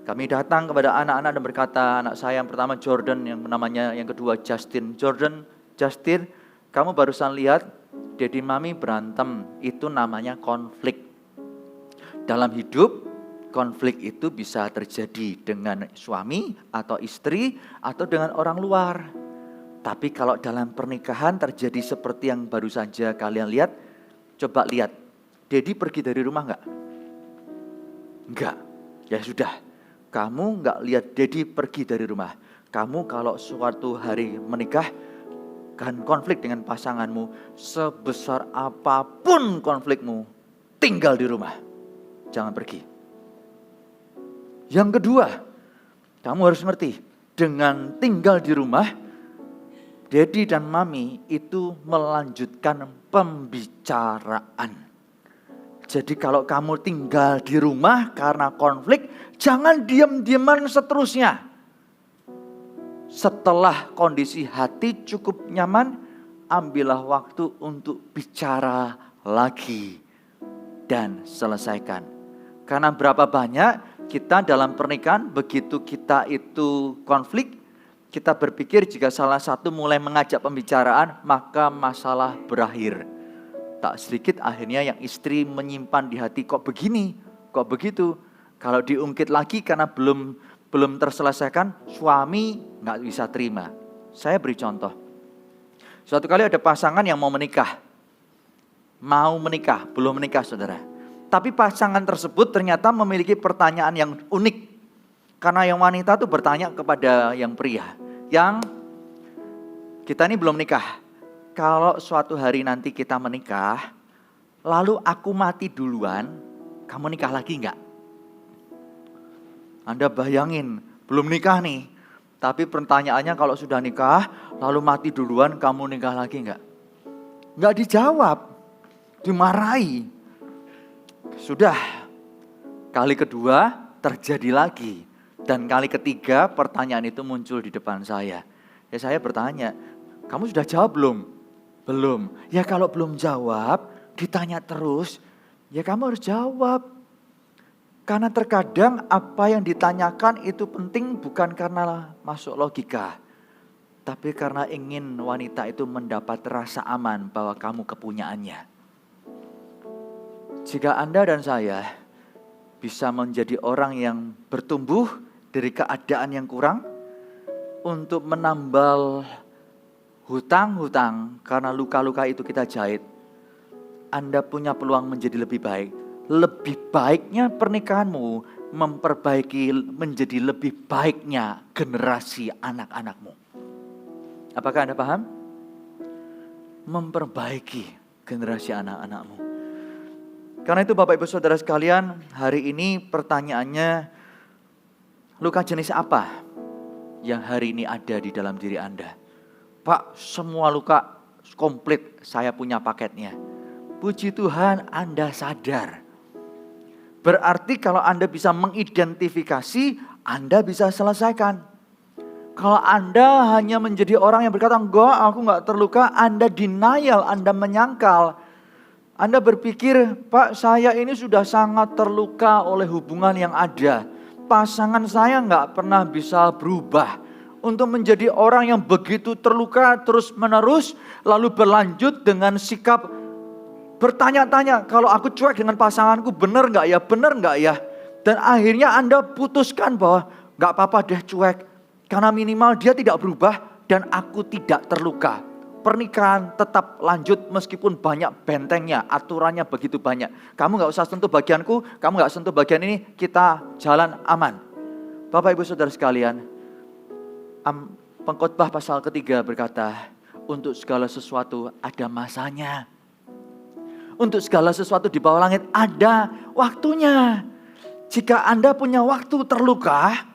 Kami datang kepada anak-anak dan berkata, anak saya yang pertama Jordan, yang kedua Justin. Justin, kamu barusan lihat Daddy Mami berantem, itu namanya konflik. Dalam hidup, konflik itu bisa terjadi dengan suami atau istri atau dengan orang luar. Tapi kalau dalam pernikahan terjadi seperti yang baru saja kalian lihat, coba lihat, Daddy pergi dari rumah enggak? Enggak, ya sudah. Kamu enggak lihat Daddy pergi dari rumah. Kamu kalau suatu hari menikah, kan konflik dengan pasanganmu, sebesar apapun konflikmu, tinggal di rumah. Jangan pergi. Yang kedua, kamu harus ngerti, dengan tinggal di rumah, Daddy dan Mami itu melanjutkan pembicaraan. Jadi kalau kamu tinggal di rumah karena konflik, jangan diam-diaman seterusnya. Setelah kondisi hati cukup nyaman, ambillah waktu untuk bicara lagi dan selesaikan. Karena berapa banyak kita dalam pernikahan, begitu kita itu konflik, kita berpikir jika salah satu mulai mengajak pembicaraan, maka masalah berakhir. Tak sedikit akhirnya yang istri menyimpan di hati, kok begini, kok begitu. Kalau diungkit lagi karena belum terselesaikan, suami nggak bisa terima. Saya beri contoh. Suatu kali ada pasangan yang mau menikah, belum menikah saudara. Tapi pasangan tersebut ternyata memiliki pertanyaan yang unik. Karena yang wanita itu bertanya kepada yang pria, yang kita ini belum nikah. Kalau suatu hari nanti kita menikah, lalu aku mati duluan, kamu nikah lagi enggak? Anda bayangin, belum nikah nih. Tapi pertanyaannya kalau sudah nikah, lalu mati duluan, kamu nikah lagi enggak? Enggak dijawab, dimarahi. Sudah, kali kedua terjadi lagi. Dan kali ketiga pertanyaan itu muncul di depan saya. Ya saya bertanya, kamu sudah jawab belum? Belum. Ya kalau belum jawab, ditanya terus, ya kamu harus jawab. Karena terkadang apa yang ditanyakan itu penting bukan karena masuk logika. Tapi karena ingin wanita itu mendapat rasa aman bahwa kamu kepunyaannya. Jika Anda dan saya bisa menjadi orang yang bertumbuh dari keadaan yang kurang untuk menambal hutang-hutang karena luka-luka itu kita jahit, Anda punya peluang menjadi lebih baik. Lebih baiknya pernikahanmu memperbaiki menjadi lebih baiknya generasi anak-anakmu. Apakah Anda paham? Memperbaiki generasi anak-anakmu. Karena itu Bapak Ibu Saudara sekalian, hari ini pertanyaannya, luka jenis apa yang hari ini ada di dalam diri Anda? Pak, semua luka komplit, saya punya paketnya. Puji Tuhan Anda sadar. Berarti kalau Anda bisa mengidentifikasi, Anda bisa selesaikan. Kalau Anda hanya menjadi orang yang berkata, enggak aku enggak terluka, Anda denial, Anda menyangkal. Anda berpikir, Pak saya ini sudah sangat terluka oleh hubungan yang ada. Pasangan saya enggak pernah bisa berubah. Untuk menjadi orang yang begitu terluka terus menerus, lalu berlanjut dengan sikap bertanya-tanya, kalau aku cuek dengan pasanganku benar enggak ya, benar enggak ya. Dan akhirnya Anda putuskan bahwa enggak apa-apa deh cuek. Karena minimal dia tidak berubah dan aku tidak terluka. Pernikahan tetap lanjut meskipun banyak bentengnya, aturannya begitu banyak. Kamu gak usah sentuh bagianku, kamu gak sentuh bagian ini, kita jalan aman. Bapak Ibu Saudara sekalian, Pengkhotbah pasal 3 berkata, untuk segala sesuatu ada masanya. Untuk segala sesuatu di bawah langit ada waktunya. Jika Anda punya waktu terluka,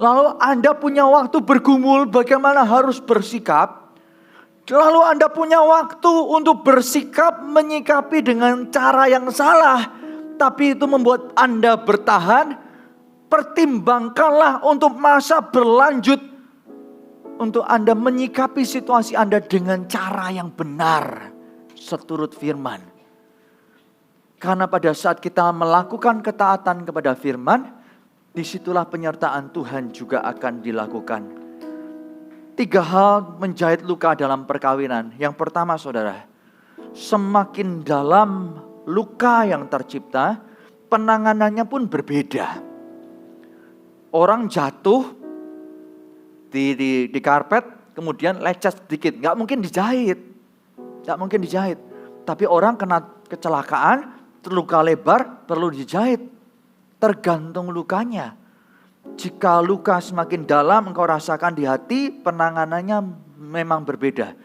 lalu Anda punya waktu bergumul bagaimana harus bersikap, lalu Anda punya waktu untuk bersikap menyikapi dengan cara yang salah, tapi itu membuat Anda bertahan, pertimbangkanlah untuk masa berlanjut, untuk Anda menyikapi situasi Anda dengan cara yang benar, seturut firman. Karena pada saat kita melakukan ketaatan kepada firman, disitulah penyertaan Tuhan juga akan dilakukan. 3 hal menjahit luka dalam perkawinan. Yang pertama saudara, semakin dalam luka yang tercipta, penanganannya pun berbeda. Orang jatuh di karpet, kemudian lecet sedikit, gak mungkin dijahit. Tapi orang kena kecelakaan, terluka lebar, perlu dijahit. Tergantung lukanya. Jika luka semakin dalam engkau rasakan di hati, penanganannya memang berbeda.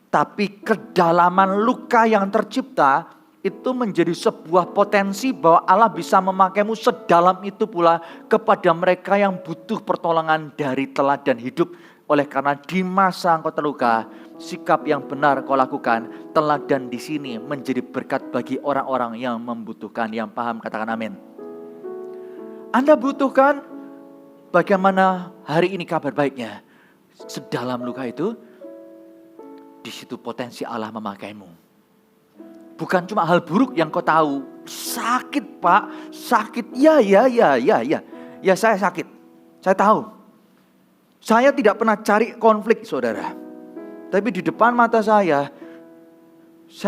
Tapi kedalaman luka yang tercipta itu menjadi sebuah potensi bahwa Allah bisa memakaimu sedalam itu pula kepada mereka yang butuh pertolongan dari teladan hidup. Oleh karena di masa engkau terluka, sikap yang benar kau lakukan, teladan di sini menjadi berkat bagi orang-orang yang membutuhkan. Yang paham katakan amin. Anda butuhkan, bagaimana hari ini kabar baiknya? Sedalam luka itu, di situ potensi Allah memakaimu. Bukan cuma hal buruk yang kau tahu. Sakit Pak, sakit. Ya. Ya saya sakit, saya tahu. Saya tidak pernah cari konflik saudara. Tapi di depan mata saya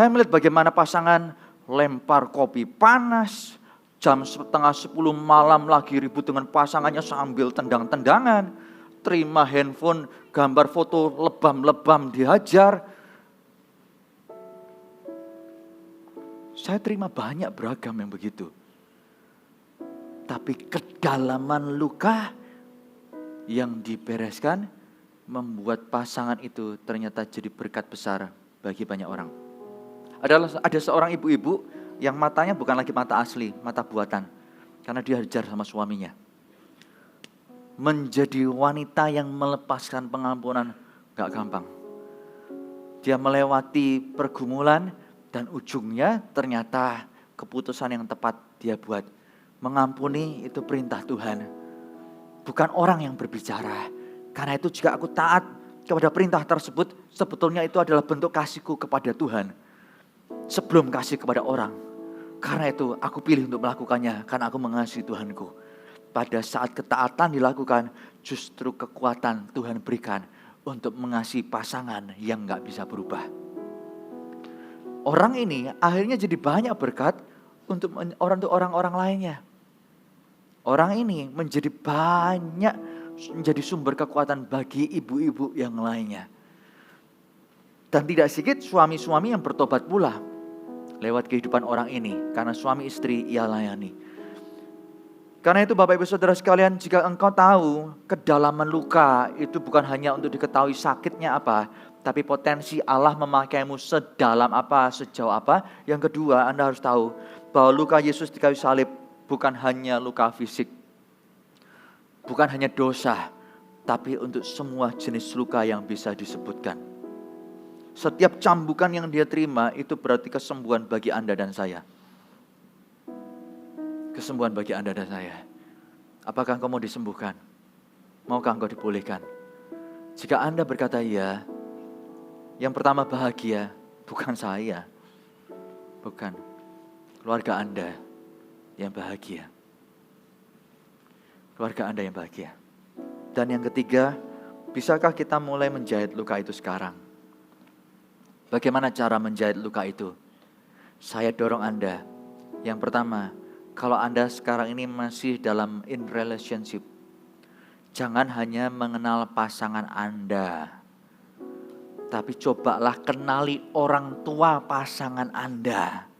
melihat bagaimana pasangan lempar kopi panas. Jam 9:30 malam lagi ribut dengan pasangannya sambil tendang-tendangan. Terima handphone, gambar foto lebam-lebam dihajar. Saya terima banyak beragam yang begitu. Tapi kedalaman luka yang dibereskan membuat pasangan itu ternyata jadi berkat besar bagi banyak orang. Ada seorang ibu-ibu yang matanya bukan lagi mata asli, mata buatan. Karena dia hajar sama suaminya. Menjadi wanita yang melepaskan pengampunan gak gampang. Dia melewati pergumulan dan ujungnya ternyata keputusan yang tepat dia buat. Mengampuni itu perintah Tuhan. Bukan orang yang berbicara. Karena itu jika aku taat kepada perintah tersebut, sebetulnya itu adalah bentuk kasihku kepada Tuhan. Sebelum kasih kepada orang. Karena itu aku pilih untuk melakukannya karena aku mengasihi Tuhanku. Pada saat ketaatan dilakukan, justru kekuatan Tuhan berikan untuk mengasihi pasangan yang gak bisa berubah. Orang ini akhirnya jadi banyak berkat untuk orang-orang lainnya. Orang ini menjadi sumber kekuatan bagi ibu-ibu yang lainnya. Dan tidak sedikit suami-suami yang bertobat pula lewat kehidupan orang ini. Karena suami istri ia layani. Karena itu Bapak Ibu Saudara sekalian, jika engkau tahu kedalaman luka itu bukan hanya untuk diketahui sakitnya apa, tapi potensi Allah memakaimu sedalam apa, sejauh apa. Yang kedua, Anda harus tahu bahwa luka Yesus di kayu salib bukan hanya luka fisik, bukan hanya dosa, tapi untuk semua jenis luka yang bisa disebutkan. Setiap cambukan yang dia terima itu berarti kesembuhan bagi Anda dan saya. Kesembuhan bagi Anda dan saya. Apakah engkau mau disembuhkan? Maukah engkau dipulihkan? Jika Anda berkata iya, yang pertama bahagia, bukan saya. Bukan. Keluarga Anda yang bahagia. Keluarga Anda yang bahagia. Dan yang ketiga, bisakah kita mulai menjahit luka itu sekarang? Bagaimana cara menjahit luka itu? Saya dorong Anda. Yang pertama, kalau Anda sekarang ini masih dalam in relationship, jangan hanya mengenal pasangan Anda, tapi cobalah kenali orang tua pasangan Anda.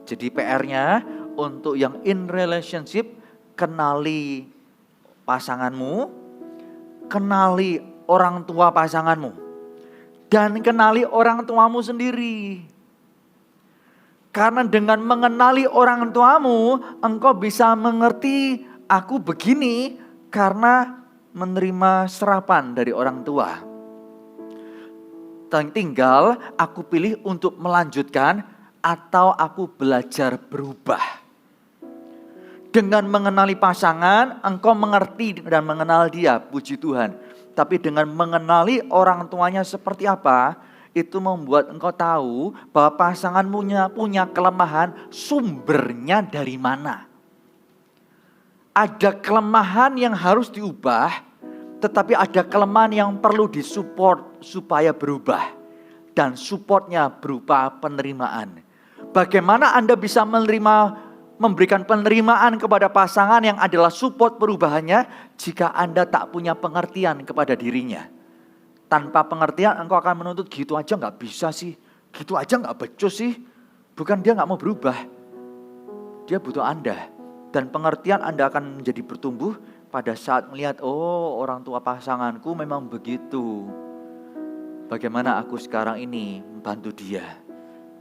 Jadi PR-nya untuk yang in relationship, kenali pasanganmu, kenali orang tua pasanganmu, dan kenali orang tuamu sendiri. Karena dengan mengenali orang tuamu, engkau bisa mengerti aku begini karena menerima serapan dari orang tua. Tinggal aku pilih untuk melanjutkan atau aku belajar berubah. Dengan mengenali pasangan, engkau mengerti dan mengenal dia, puji Tuhan. Tapi dengan mengenali orang tuanya seperti apa, itu membuat engkau tahu bahwa pasanganmu punya kelemahan, sumbernya dari mana. Ada kelemahan yang harus diubah, tetapi ada kelemahan yang perlu disupport supaya berubah. Dan supportnya berupa penerimaan. Bagaimana Anda bisa memberikan penerimaan kepada pasangan yang adalah support perubahannya jika Anda tak punya pengertian kepada dirinya. Tanpa pengertian engkau akan menuntut gitu aja gak bisa sih. Gitu aja gak becus sih. Bukan dia gak mau berubah. Dia butuh Anda. Dan pengertian Anda akan menjadi bertumbuh pada saat melihat, oh orang tua pasanganku memang begitu. Bagaimana aku sekarang ini membantu dia.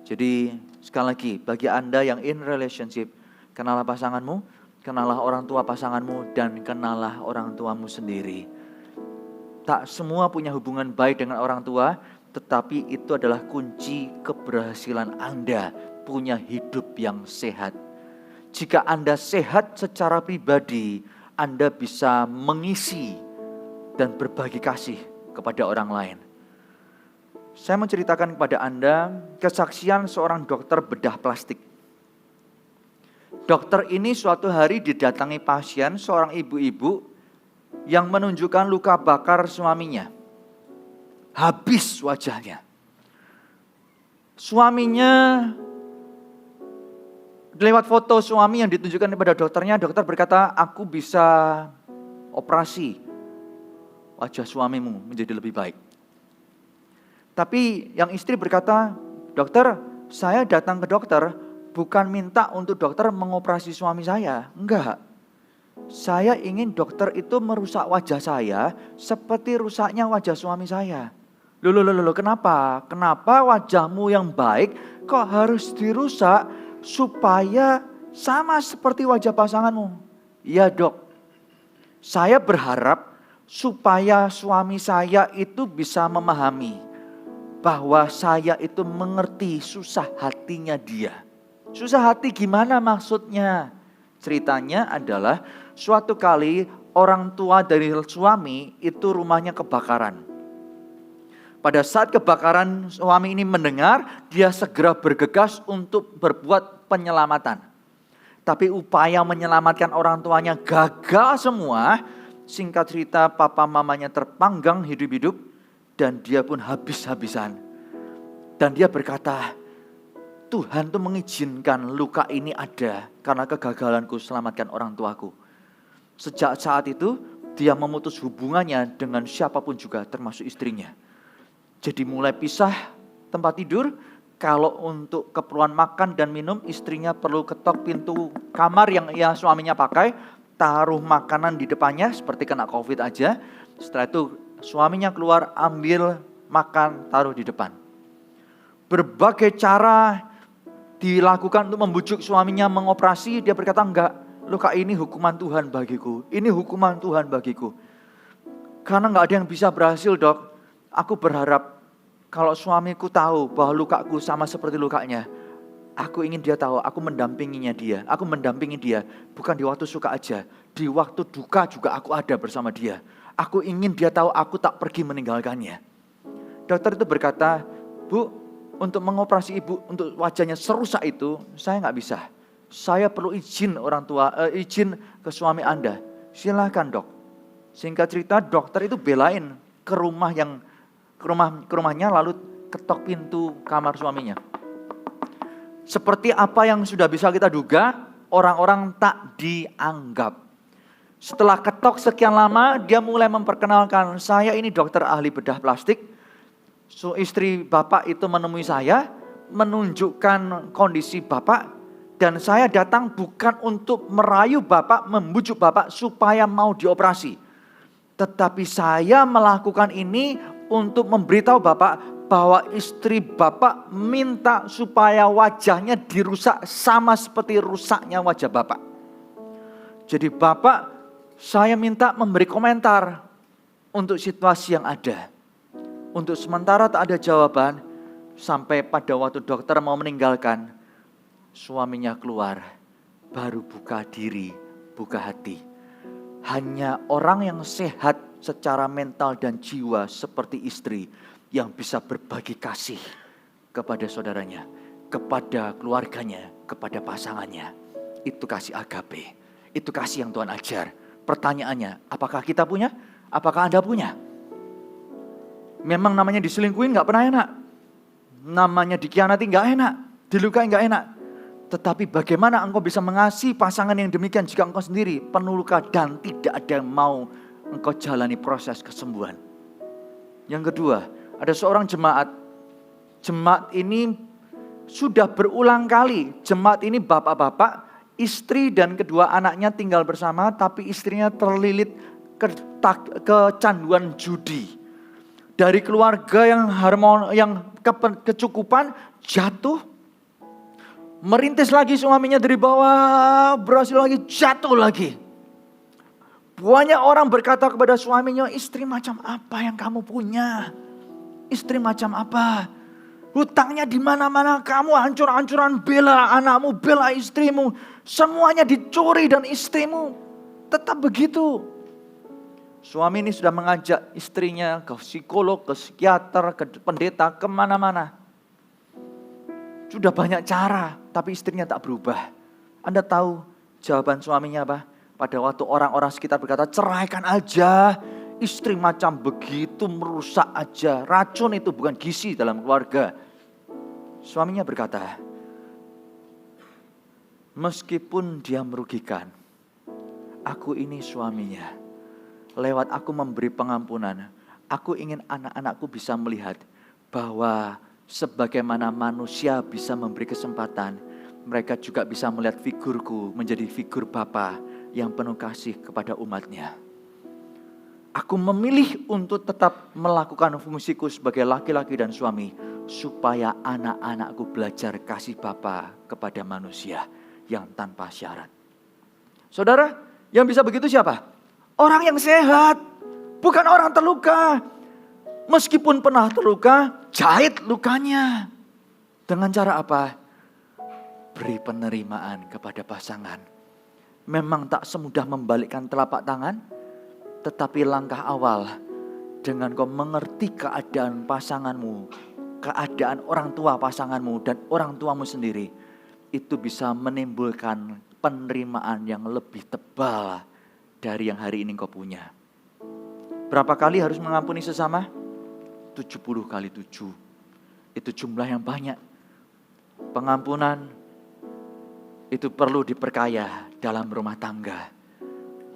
Jadi sekali lagi bagi Anda yang in relationship, kenallah pasanganmu, kenallah orang tua pasanganmu, dan kenallah orang tuamu sendiri. Tak semua punya hubungan baik dengan orang tua, tetapi itu adalah kunci keberhasilan Anda punya hidup yang sehat. Jika Anda sehat secara pribadi, Anda bisa mengisi dan berbagi kasih kepada orang lain. Saya menceritakan kepada Anda kesaksian seorang dokter bedah plastik. Dokter ini suatu hari didatangi pasien, seorang ibu-ibu yang menunjukkan luka bakar suaminya. Habis wajahnya. Suaminya, lewat foto suami yang ditunjukkan kepada dokternya, dokter berkata, aku bisa operasi wajah suamimu menjadi lebih baik. Tapi yang istri berkata, dokter, saya datang ke dokter bukan minta untuk dokter mengoperasi suami saya. Enggak. Saya ingin dokter itu merusak wajah saya seperti rusaknya wajah suami saya. Loh, kenapa? Kenapa wajahmu yang baik kok harus dirusak supaya sama seperti wajah pasanganmu? Iya dok, saya berharap supaya suami saya itu bisa memahami bahwa saya itu mengerti susah hatinya dia. Susah hati gimana maksudnya? Ceritanya adalah suatu kali orang tua dari suami itu rumahnya kebakaran. Pada saat kebakaran suami ini mendengar, dia segera bergegas untuk berbuat penyelamatan. Tapi upaya menyelamatkan orang tuanya gagal semua. Singkat cerita papa mamanya terpanggang hidup-hidup dan dia pun habis-habisan. Dan dia berkata, Tuhan tuh mengizinkan luka ini ada karena kegagalanku selamatkan orang tuaku. Sejak saat itu dia memutus hubungannya dengan siapapun juga termasuk istrinya. Jadi mulai pisah tempat tidur, kalau untuk keperluan makan dan minum istrinya perlu ketok pintu kamar yang suaminya pakai, taruh makanan di depannya seperti kena COVID aja. Setelah itu suaminya keluar ambil makan taruh di depan. Berbagai cara dilakukan untuk membujuk suaminya mengoperasi, dia berkata enggak, luka ini hukuman Tuhan bagiku, ini hukuman Tuhan bagiku. Karena enggak ada yang bisa berhasil dok, aku berharap kalau suamiku tahu bahwa lukaku sama seperti lukanya, aku ingin dia tahu, aku mendampingi dia, bukan di waktu suka aja, di waktu duka juga aku ada bersama dia. Aku ingin dia tahu aku tak pergi meninggalkannya. Dokter itu berkata, Bu, untuk mengoperasi ibu, untuk wajahnya serusak itu, saya gak bisa. Saya perlu izin orang tua, izin ke suami Anda. Silakan dok. Singkat cerita dokter itu belain ke rumahnya lalu ketok pintu kamar suaminya. Seperti apa yang sudah bisa kita duga, orang-orang tak dianggap. Setelah ketok sekian lama, dia mulai memperkenalkan, saya ini dokter ahli bedah plastik. So, istri bapak itu menemui saya, menunjukkan kondisi bapak. Dan saya datang bukan untuk merayu bapak, membujuk bapak supaya mau dioperasi. Tetapi saya melakukan ini untuk memberitahu bapak bahwa istri Bapak minta supaya wajahnya dirusak sama seperti rusaknya wajah Bapak. Jadi Bapak, saya minta memberi komentar untuk situasi yang ada. Untuk sementara tak ada jawaban, sampai pada waktu dokter mau meninggalkan, suaminya keluar, baru buka diri, buka hati. Hanya orang yang sehat secara mental dan jiwa seperti istri yang bisa berbagi kasih kepada saudaranya, kepada keluarganya, kepada pasangannya. Itu kasih agape. Itu kasih yang Tuhan ajar. Pertanyaannya, apakah kita punya? Apakah Anda punya? Memang namanya diselingkuhin gak pernah enak. Namanya dikhianati gak enak. Dilukai gak enak. Tetapi bagaimana engkau bisa mengasihi pasangan yang demikian jika engkau sendiri penuh luka dan tidak ada yang mau engkau jalani proses kesembuhan. Yang kedua, ada seorang jemaat. Jemaat ini sudah berulang kali. Jemaat ini bapak-bapak, istri dan kedua anaknya tinggal bersama, tapi istrinya terlilit kecanduan judi. Dari keluarga yang kecukupan jatuh. Merintis lagi suaminya dari bawah, berhasil lagi, jatuh lagi. Banyak orang berkata kepada suaminya, istri macam apa yang kamu punya? Istri macam apa? Hutangnya di mana-mana, kamu hancur-hancuran bela anakmu, bela istrimu. Semuanya dicuri dan istrimu tetap begitu. Suami ini sudah mengajak istrinya ke psikolog, ke psikiater, ke pendeta, kemana-mana. Sudah banyak cara, tapi istrinya tak berubah. Anda tahu jawaban suaminya apa? Pada waktu orang-orang sekitar berkata, ceraikan aja. Istri macam begitu merusak aja. Racun itu bukan gizi dalam keluarga. Suaminya berkata, meskipun dia merugikan, aku ini suaminya. Lewat aku memberi pengampunan, aku ingin anak-anakku bisa melihat bahwa sebagaimana manusia bisa memberi kesempatan, mereka juga bisa melihat figurku menjadi figur Bapa yang penuh kasih kepada umatnya. Aku memilih untuk tetap melakukan fungsiku sebagai laki-laki dan suami, supaya anak-anakku belajar kasih Bapa kepada manusia yang tanpa syarat. Saudara, yang bisa begitu siapa? Orang yang sehat, bukan orang terluka. Meskipun pernah terluka, jahit lukanya. Dengan cara apa? Beri penerimaan kepada pasangan. Memang tak semudah membalikkan telapak tangan, tetapi langkah awal dengan kau mengerti keadaan pasanganmu, keadaan orang tua pasanganmu dan orang tuamu sendiri, itu bisa menimbulkan penerimaan yang lebih tebal dari yang hari ini kau punya. Berapa kali harus mengampuni sesama? 70 kali 7. Itu jumlah yang banyak. Pengampunan itu perlu diperkaya dalam rumah tangga.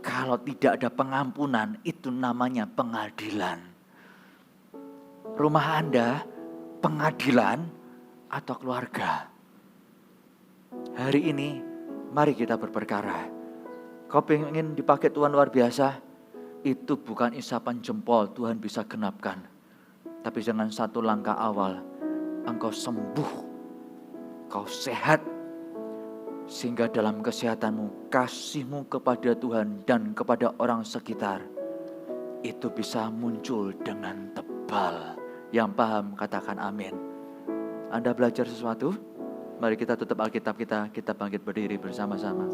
Kalau tidak ada pengampunan, itu namanya pengadilan. Rumah Anda, pengadilan atau keluarga? Hari ini, mari kita berperkara. Kau pengen dipakai Tuhan luar biasa? Itu bukan isapan jempol Tuhan bisa genapkan. Tapi dengan satu langkah awal, engkau sembuh, kau sehat. Sehingga dalam kesehatanmu, kasihmu kepada Tuhan dan kepada orang sekitar, itu bisa muncul dengan tebal. Yang paham katakan amin. Anda belajar sesuatu? Mari kita tutup Alkitab kita bangkit berdiri bersama-sama.